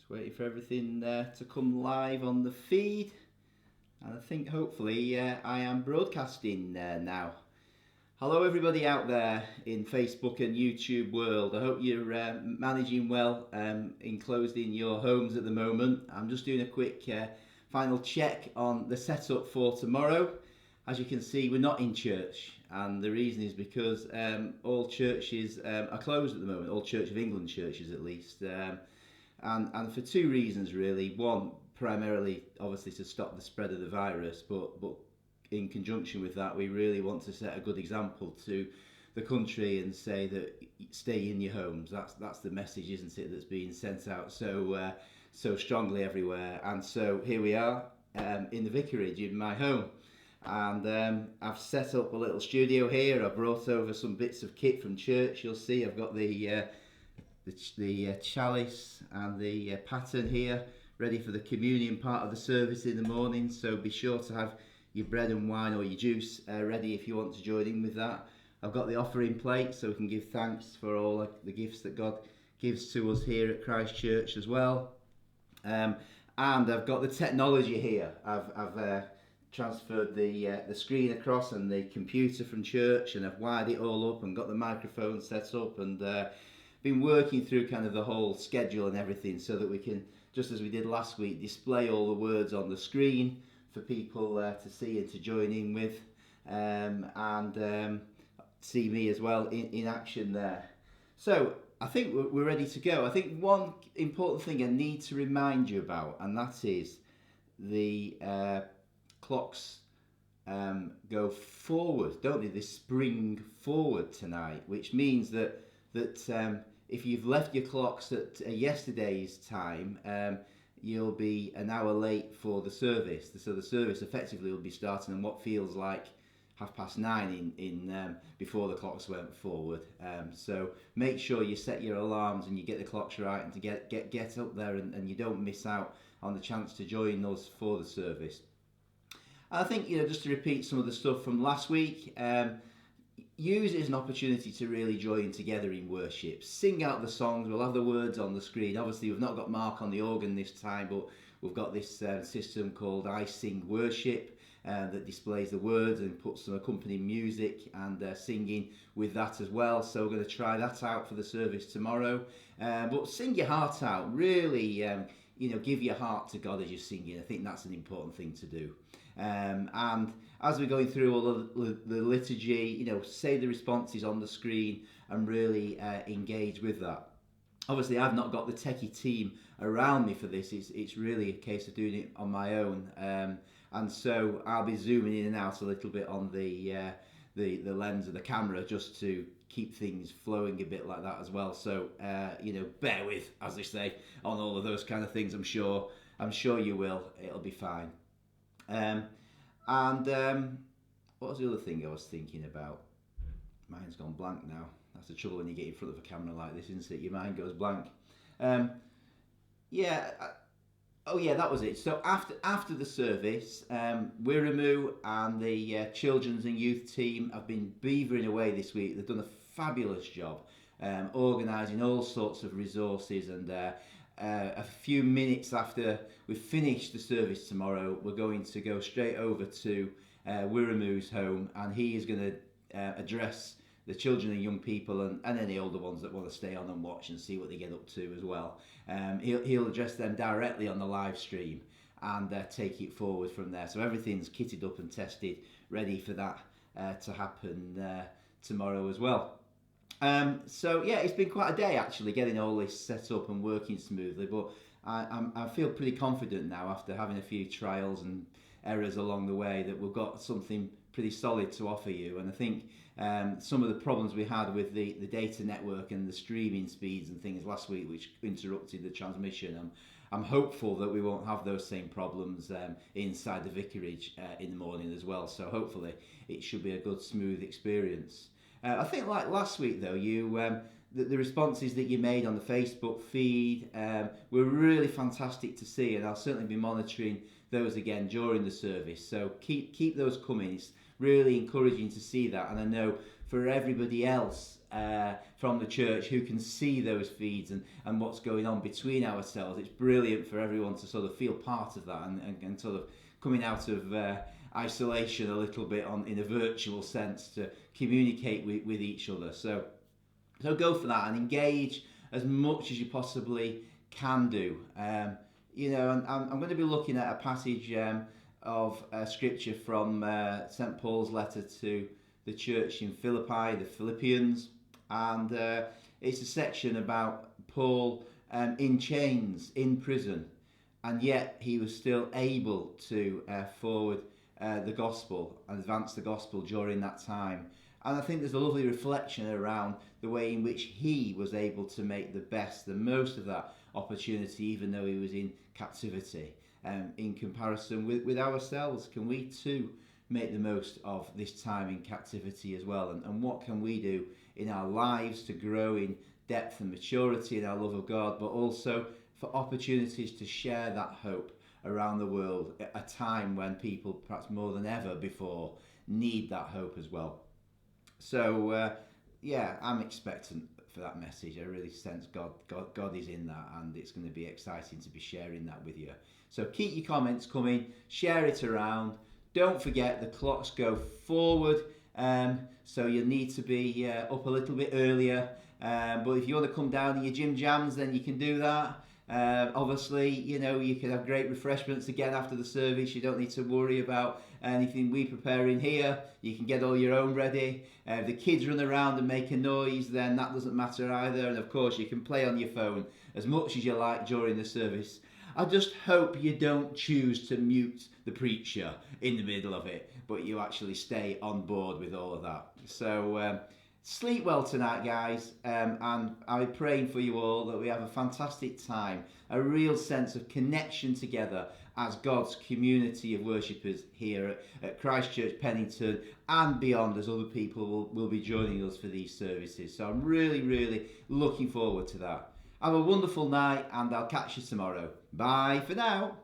Just waiting for everything to come live on the feed. And I think hopefully I am broadcasting now. Hello everybody out there in Facebook and YouTube world. I hope you're managing well, enclosed in your homes at the moment. I'm just doing a quick final check on the setup for tomorrow. As you can see, we're not in church, and the reason is because all churches are closed at the moment, all Church of England churches at least, and for two reasons really. One, primarily obviously to stop the spread of the virus, but in conjunction with that, we really want to set a good example to the country and say that stay in your homes. That's the message, isn't it, that's being sent out so strongly everywhere. And so here we are in the vicarage in my home, and I've set up a little studio here. I've brought over some bits of kit from church. You'll see I've got the chalice and the pattern here ready for the communion part of the service in the morning, so be sure to have your bread and wine or your juice ready if you want to join in with that. I've got the offering plate so we can give thanks for all the gifts that God gives to us here at Christ Church as well. And I've got the technology here. I've transferred the screen across and the computer from church, and I've wired it all up and got the microphone set up, and been working through kind of the whole schedule and everything so that we can, just as we did last week, display all the words on the screen for people to see and to join in with, and see me as well in action there. So I think we're ready to go. I think one important thing I need to remind you about, and that is the clocks go forward, don't they? They spring forward tonight, which means that if you've left your clocks at yesterday's time, you'll be an hour late for the service. So the service effectively will be starting on what feels like 9:30 in before the clocks went forward. So make sure you set your alarms and you get the clocks right, and to get up there and you don't miss out on the chance to join us for the service. I think, just to repeat some of the stuff from last week, use it as an opportunity to really join together in worship. Sing out the songs. We'll have the words on the screen. Obviously, we've not got Mark on the organ this time, but we've got this system called I Sing Worship that displays the words and puts some accompanying music and singing with that as well. So we're going to try that out for the service tomorrow. But sing your heart out. Really, give your heart to God as you're singing. I think that's an important thing to do. And as we're going through all the liturgy, say the responses on the screen and really engage with that. Obviously, I've not got the techie team around me for this. It's really a case of doing it on my own, and so I'll be zooming in and out a little bit on the lens of the camera just to keep things flowing a bit like that as well. So bear with, as they say, on all of those kind of things. I'm sure you will. It'll be fine. What was the other thing I was thinking about? Mine's gone blank now. That's the trouble when you get in front of a camera like this, isn't it? Your mind goes blank. That was it. So after the service, Wiramu and the children's and youth team have been beavering away this week. They've done a fabulous job organising all sorts of resources, and a few minutes after we've finished the service tomorrow, we're going to go straight over to Wiramu's home, and he is going to address the children and young people and any older ones that want to stay on and watch and see what they get up to as well. He'll address them directly on the live stream and take it forward from there. So everything's kitted up and tested, ready for that to happen tomorrow as well. It's been quite a day actually, getting all this set up and working smoothly, but I feel pretty confident now after having a few trials and errors along the way that we've got something pretty solid to offer you. And I think some of the problems we had with the data network and the streaming speeds and things last week, which interrupted the transmission, I'm hopeful that we won't have those same problems inside the vicarage in the morning as well. So hopefully it should be a good, smooth experience. I think like last week though, the responses that you made on the Facebook feed were really fantastic to see, and I'll certainly be monitoring those again during the service. So keep those coming. really encouraging to see that. And I know for everybody else from the church who can see those feeds and what's going on between ourselves, it's brilliant for everyone to sort of feel part of that and sort of coming out of isolation a little bit in a virtual sense to communicate with each other. So go for that and engage as much as you possibly can do. And I'm going to be looking at a passage of scripture from St. Paul's letter to the church in Philippi, the Philippians, and it's a section about Paul in chains, in prison, and yet he was still able to forward the gospel and advance the gospel during that time. And I think there's a lovely reflection around the way in which he was able to make the most of that opportunity, even though he was in captivity. In comparison with ourselves, can we too make the most of this time in captivity as well? And what can we do in our lives to grow in depth and maturity in our love of God, but also for opportunities to share that hope around the world at a time when people, perhaps more than ever before, need that hope as well. So I'm expectant for that message. I really sense God is in that, and it's going to be exciting to be sharing that with you. So keep your comments coming, share it around. Don't forget the clocks go forward, so you need to be up a little bit earlier. But if you want to come down in your gym jams, then you can do that. Obviously, you can have great refreshments again after the service. You don't need to worry about anything we prepare in here. You can get all your own ready. If the kids run around and make a noise, then that doesn't matter either. And of course, you can play on your phone as much as you like during the service. I just hope you don't choose to mute the preacher in the middle of it, but you actually stay on board with all of that. So sleep well tonight, guys, and I'm praying for you all that we have a fantastic time, a real sense of connection together as God's community of worshippers here at Christ Church Pennington and beyond, as other people will be joining us for these services. So I'm really, really looking forward to that. Have a wonderful night, and I'll catch you tomorrow. Bye for now.